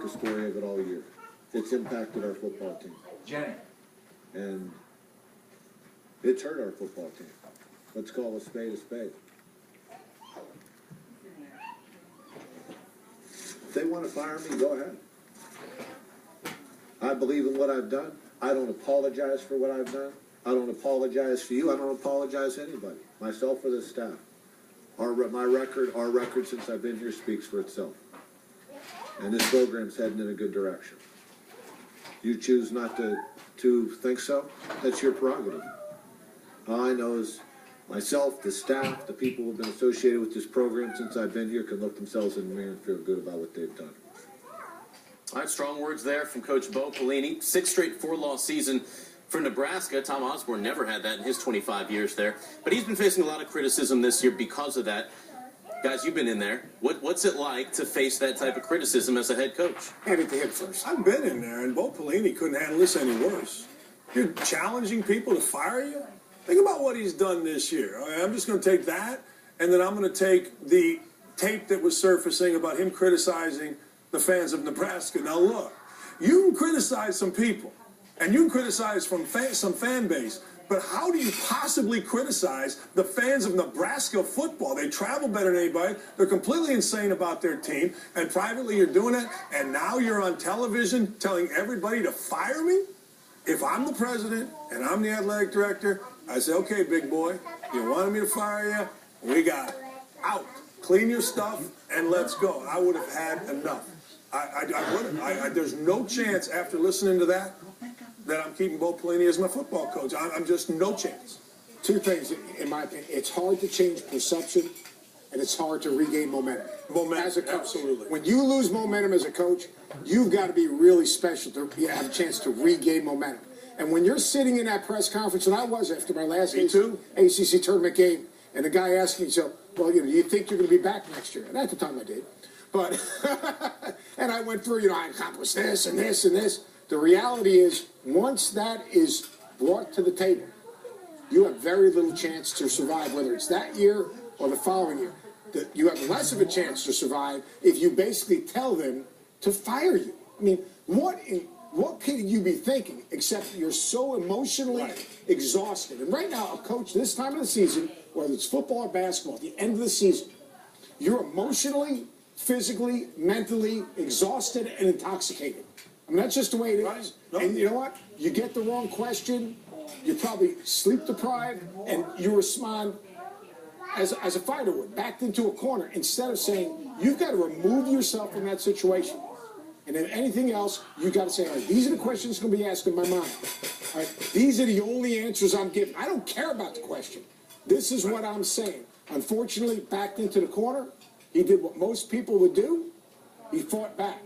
make a story of it all year. It's impacted our football team. Jenny. And it's hurt our football team. Let's call a spade a spade. If they want to fire me, go ahead. I believe in what I've done. I don't apologize for what I've done. I don't apologize for you. I don't apologize to anybody, myself or the staff. Our record since I've been here speaks for itself. And this program's heading in a good direction. You choose not to think so, that's your prerogative. All I know is myself, the staff, the people who have been associated with this program since I've been here can look themselves in the mirror and feel good about what they've done. All right, strong words there from Coach Bo Pelini. 6 straight 4-loss season for Nebraska. Tom Osborne never had that in his 25 years there. But he's been facing a lot of criticism this year because of that. Guys, you've been in there. What's it like to face that type of criticism as a head coach? Hand it to him first. I've been in there, and Bo Pelini couldn't handle this any worse. You're challenging people to fire you? Think about what he's done this year. I'm just going to take that, and then I'm going to take the tape that was surfacing about him criticizing the fans of Nebraska. Now, look, you can criticize some people, and you can criticize from some fan base, but how do you possibly criticize the fans of Nebraska football? They travel better than anybody. They're completely insane about their team, and privately you're doing it, and now you're on television telling everybody to fire me? If I'm the president and I'm the athletic director, I say, okay, big boy, you wanted me to fire you? We got it. Out. Clean your stuff, and let's go. I would have had enough. I wouldn't. There's no chance after listening to that I'm keeping Bo Pelini as my football coach. I'm just no chance. Two things, in my opinion. It's hard to change perception, and it's hard to regain momentum. Momentum, as a coach. absolutely. When you lose momentum as a coach, you've got to be really special to have a chance to regain momentum. And when you're sitting in that press conference, and I was after my last ACC tournament game, and the guy asked me, so, well, do you think you're going to be back next year? And at the time I did. But, and I went through, I accomplished this and this and this. The reality is, once that is brought to the table, you have very little chance to survive, whether it's that year or the following year. You have less of a chance to survive if you basically tell them to fire you. I mean, what can you be thinking except you're so emotionally exhausted? And right now, a coach this time of the season, whether it's football or basketball, at the end of the season, you're emotionally, physically, mentally exhausted and intoxicated. I mean, that's just the way it is. No. And you know what? You get the wrong question, you're probably sleep deprived, and you respond as a fighter would, backed into a corner, instead of saying, you've got to remove yourself from that situation. And then anything else, you've got to say, all right, these are the questions going to be asked in my mind. All right, these are the only answers I'm giving. I don't care about the question. This is what I'm saying. Unfortunately, backed into the corner, he did what most people would do. He fought back.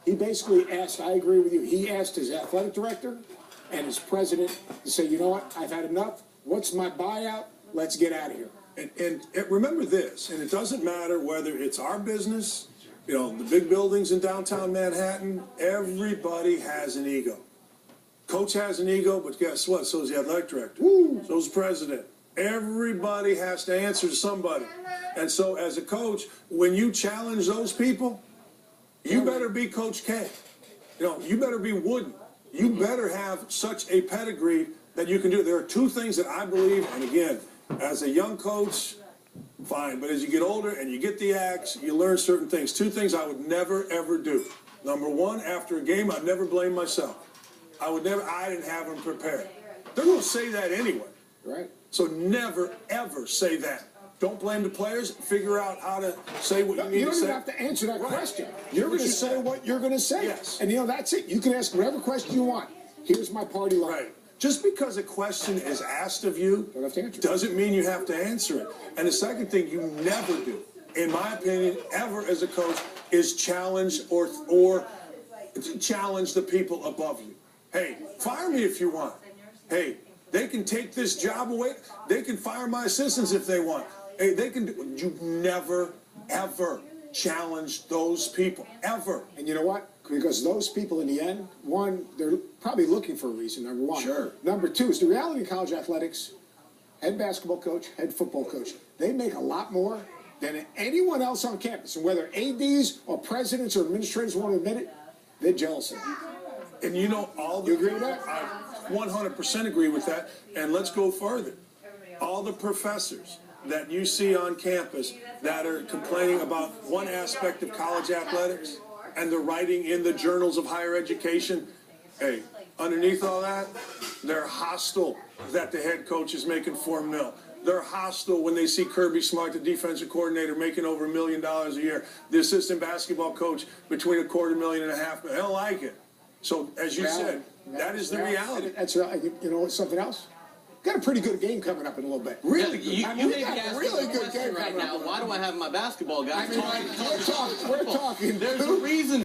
He basically asked, I agree with you, he asked his athletic director and his president to say, you know what, I've had enough. What's my buyout? Let's get out of here. And remember this, and it doesn't matter whether it's our business, the big buildings in downtown Manhattan, everybody has an ego. Coach has an ego, but guess what? So does the athletic director. So does the president. Everybody has to answer to somebody. And so as a coach, when you challenge those people, you better be Coach K. You better be Wooden. You better have such a pedigree that you can do it. There are two things that I believe, and again, as a young coach, fine. But as you get older and you get the axe, you learn certain things. Two things I would never, ever do. Number one, after a game, I'd never blame myself. I didn't have them prepared. They're going to say that anyway. Right. So never, ever say that. Don't blame the players. Figure out how to say what you need to say. You don't even have to answer that question. You're going to say what you're going to say. Yes. And, that's it. You can ask whatever question you want. Here's my party line. Right. Just because a question is asked of you don't have to answer doesn't mean you have to answer it. And the second thing you never do, in my opinion, ever as a coach, is challenge or challenge the people above you. Hey, fire me if you want. Hey, they can take this job away. They can fire my assistants if they want. Hey, they can do. You never, ever challenge those people, ever. And you know what? Because those people, in the end, one, they're probably looking for a reason, number one. Sure. Number two is the reality of college athletics, head basketball coach, head football coach, they make a lot more than anyone else on campus. And whether ADs or presidents or administrators want to admit it, They're jealous of you. And you know, all the. You agree with that? I 100% agree with that. And let's go further. All the professors that you see on campus that are complaining about one aspect of college athletics, and they're writing in the journals of higher education, hey, underneath all that, they're hostile that the head coach is making $4 million. They're hostile when they see Kirby Smart, the defensive coordinator, making over $1 million a year. The assistant basketball coach between $250,000 and $500,000. They don't like it. So, as you said, that is the reality. That's you know something else. Got a pretty good game coming up in a little bit. Really good. You may be got a asking really the good question game right coming now. up. Why do I have my basketball guys I mean, talking? we're talking. There's a reason.